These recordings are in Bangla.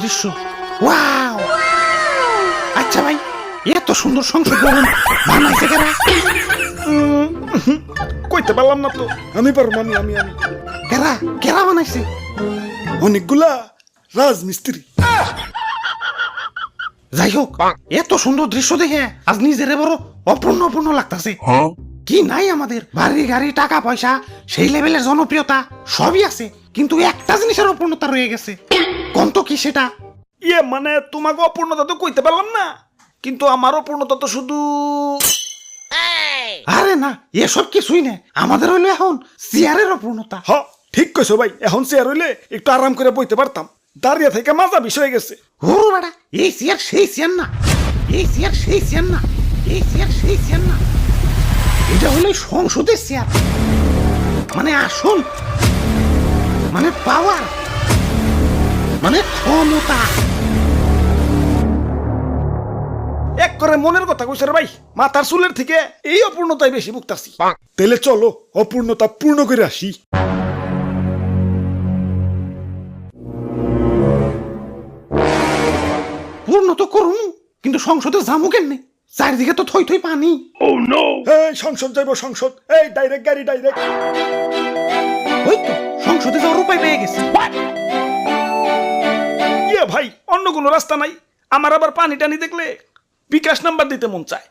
দৃশ্য। ওয়াও! আচ্ছা ভাই, এত সুন্দর সংসদ ভবন বানাইছে কারা? কইতে পারলাম না তো। আমি পারবো, আমি আমি আমি কারা কারা বানাইছে? অনেকগুলা রাজমিস্ত্রি। যাই হোক, এত সুন্দর দৃশ্য দেখে আজ নিজের বড় অপূর্ণ অপূর্ণ লাগতাছে। কি নাই আমাদের? বাড়ি গাড়ি টাকা পয়সা সেই লেভেলের জনপ্রিয়তা সবই আছে, কিন্তু একটা জিনিসের অপূর্ণতা রয়ে গেছে। কোন তো কি সেটা? ইয়ে মানে তোমাকে অপূর্ণতা তো কইতে পারলাম না, কিন্তু আমার অপূর্ণতা তো শুধু আরে না, এসব কিছুই না, আমাদের হইলো এখন চেয়ারের অপূর্ণতা। হ ঠিক কইছো ভাই। এখন চেয়ার হইলে একটু আরাম করে বইতে পারতাম, দাঁড়িয়ে থেকে মাজা বিষয় গেছে। ওরে বেটা, এই চেয়ার সেই চেয়ার না, এই চেয়ার সেই চেয়ার না, এই চেয়ার সেই চেয়ার না, এটা হলো সংসদের চেয়ার। মানে আসল, মানে পাওয়ার, মানে ক্ষমতা। এক করে মনের কথা কইছে রে ভাই, মাথার চুলের থেকে এই অপূর্ণতাই বেশি ভুগতাছি। তাইলে চলো অপূর্ণতা পূর্ণ করে আসি। পূর্ণ তো করুন, কিন্তু সংসদে যাবো কেমনে? চারিদিকে তো থই থই পানি। এই সংসদ যাইব, সংসদ এই ডাইরেক্ট গাড়ি ডাইরেক্ট। ওই তো সংসদে যাওয়ার উপায় পেয়ে গেছে। ইয়ে ভাই, অন্য কোনো রাস্তা নাই? আমার আবার পানি টানি দেখলে বিকাশ নাম্বার দিতে মন চায়।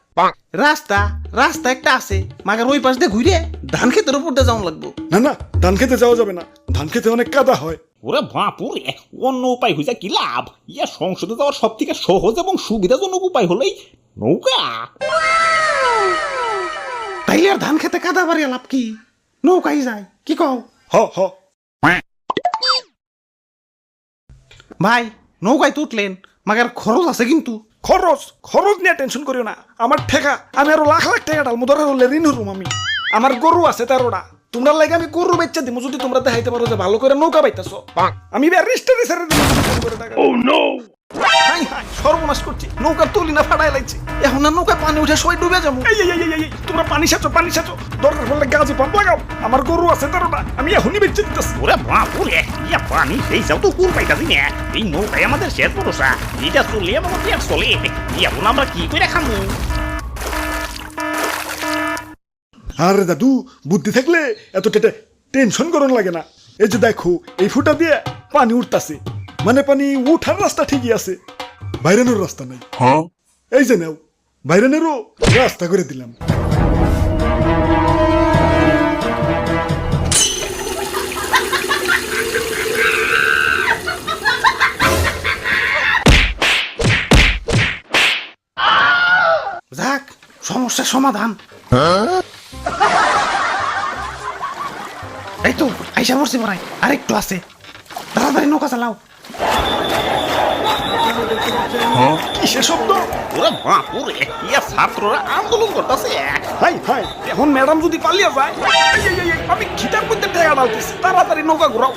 রাস্তা রাস্তা একটা আছে, মাগার ওই পাশ দিয়ে ঘুরে ধান ক্ষেতের উপর দিয়ে যাওয়া লাগবো। না না, ধান খেতে যাওয়া যাবে না, ধান খেতে অনেক কাদা হয়। ওরে বাপুরে, অন্য উপায় হইছে কি লাভ? ইয়া সংসদে যাওয়ার সব থেকে সহজ এবং সুবিধাজনক উপায় হলেই নৌকা। তাইলে আর ধান খেতে কাদা বাড়িয়ে লাভ কি? নৌকাই যায়, কি কও? হ হ। ভাই নৌকায় তো উঠলেন, মাগার খরচ আছে কিন্তু। খরচ খরচ নিয়ে টেনশন করিও না, আমার ঠেকা আমি আরো লাখ লাখ টাকা ডালমু, ধরা হলে ঋণ হরুম আমি। আমার গরু আছে 13টা, তোমরা লাগে আমি গরু বেচা দিমু যদি তোমরা দেখাইতে পারো যে ভালো করে নৌকা বাইতাছ। আমি ব্যারিস্টারে ছেড়ে দিমু যদি তুমি করে টাকা। Oh no! হাই হাই, সর্বনাশ করছি, নৌকা তুলি না ফাটাই লাগছে। এখন আর নৌকায় পানি উঠে সবাই ডুবে যাবো। এই এই এই এই, তোমরা পানি সাচো, পানি সাচো, দরকার পড়লে গাজি পাম্প লাগাও। আমার গরু আছে 13টা, আমি এখনই বেচে দিতেছি। ওরে বাপুরে, ইয়া পানি সেই যাও তো কুল পাইতাছি না। এই নৌকায় আমাদের শেষ ভরসা, এটা চলে আমার পেট চলে। এখন আমরা কি করে খামু? আরে দাদু, বুদ্ধি থাকলে এত টেনশন করন লাগে না। এই যে দেখো, এই ফুটা দিয়ে পানি উঠতাছে, মানে পানি উঠার রাস্তা ঠিকই আছে, বাইরানোর রাস্তা নাই। এই যে নাও, বাইরানেরও রাস্তা করে দিলাম। যাক, সমস্যার সমাধান। এই তো আইসা পড়ছি পড়াই, আরেকটু আছে, তাড়াতাড়ি নৌকা চালাও। কিসের শব্দ? ওরে বাপুরে, ইয়া ছাত্ররা আন্দোলন করতেছে। হাই হাই, এখন ম্যাডাম যদি পালিয়ে যায়। এই, এই, এই, আমি খিটার মধ্যে টেকা ডালতেছি, তাড়াতাড়ি নৌকা ঘুরাও।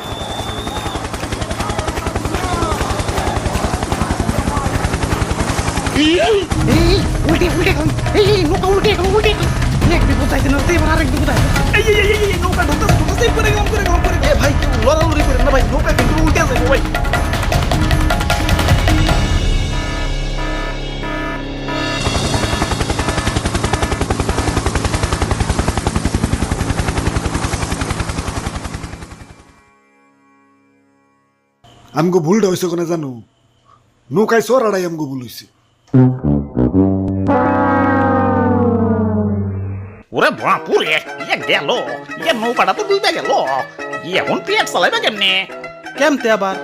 এই উল্টে উল্টে খান, এই নৌকা উল্টে খান, উল্টে খান। এক বিপদ চাইছে না, এবার আরেক বিপদ আছে। এই এই এই, এই নৌকা ঢুকতেছে ঢুকতেছে, করে গেলাম করে গেলাম করে। এ ভাই, কেউ লড়ালড়ি করেন না ভাই, নৌকা কিন্তু উল্টে যাবে ভাই। আমগো ভুলটা হয়েছে কোনে জানো? নৌকায় চড়াটাই আমগো ভুল হয়েছে। ওরে বাপুরে, ইয়া গেল, ইয়া নৌকাটা তো ডুবে গেল। এখন পেট চালাইবা কেমনে? কেমতে আবার